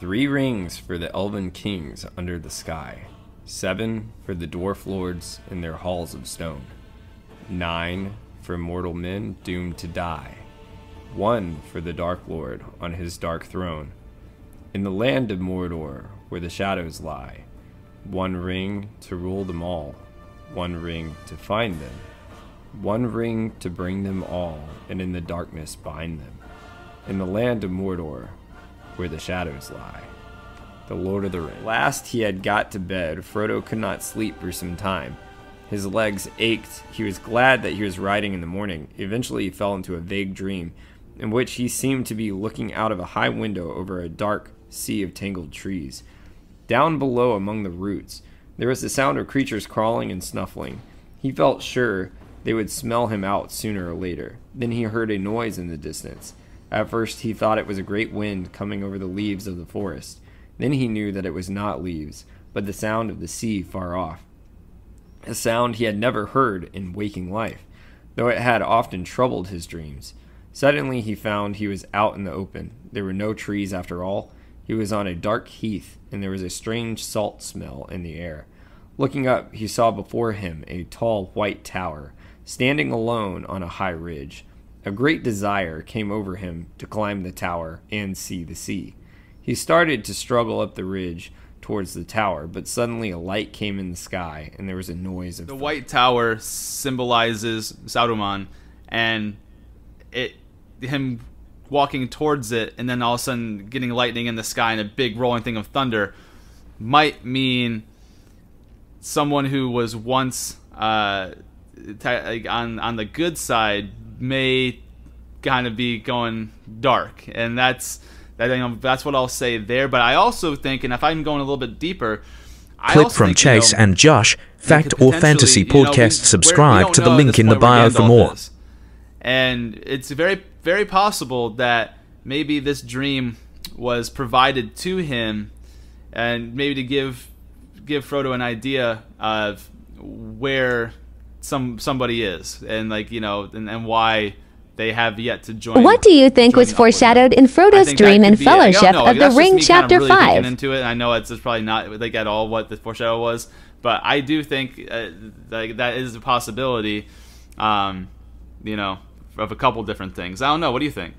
3 rings for the elven kings under the sky, 7 for the dwarf lords in their halls of stone, 9 for mortal men doomed to die, 1 for the Dark Lord on his dark throne. In the land of Mordor, where the shadows lie, 1 ring to rule them all, 1 ring to find them, 1 ring to bring them all, and in the darkness bind them. In the land of Mordor, where the shadows lie. The Lord of the Rings. Last he had got to bed, Frodo could not sleep for some time. His legs ached. He was glad that he was riding in the morning. Eventually he fell into a vague dream, in which he seemed to be looking out of a high window over a dark sea of tangled trees. Down below among the roots, there was the sound of creatures crawling and snuffling. He felt sure they would smell him out sooner or later. Then he heard a noise in the distance. At first he thought it was a great wind coming over the leaves of the forest. Then he knew that it was not leaves, but the sound of the sea far off. A sound he had never heard in waking life, though it had often troubled his dreams. Suddenly he found he was out in the open. There were no trees after all. He was on a dark heath, and there was a strange salt smell in the air. Looking up, he saw before him a tall white tower, standing alone on a high ridge. A great desire came over him to climb the tower and see the sea. He started to struggle up the ridge towards the tower, but suddenly a light came in the sky, and there was a noise of the white tower symbolizes Saruman, and him walking towards it, and then all of a sudden getting lightning in the sky and a big rolling thing of thunder might mean someone who was once on the good side may kind of be going dark, and that's what I'll say there. But I also think, and if I'm going a little bit deeper, Clip from Chase and Josh, Fact or Fantasy Podcast. Subscribe to the link in the bio for more. And it's very, very possible that maybe this dream was provided to him, and maybe to give Frodo an idea of where somebody is, and and why they have yet to join. What do you think was foreshadowed in Frodo's dream in Fellowship of the Ring, Chapter 5? Into it. I know it's probably not at all what the foreshadow was, but I do think that is a possibility. Of a couple different things. I don't know. What do you think?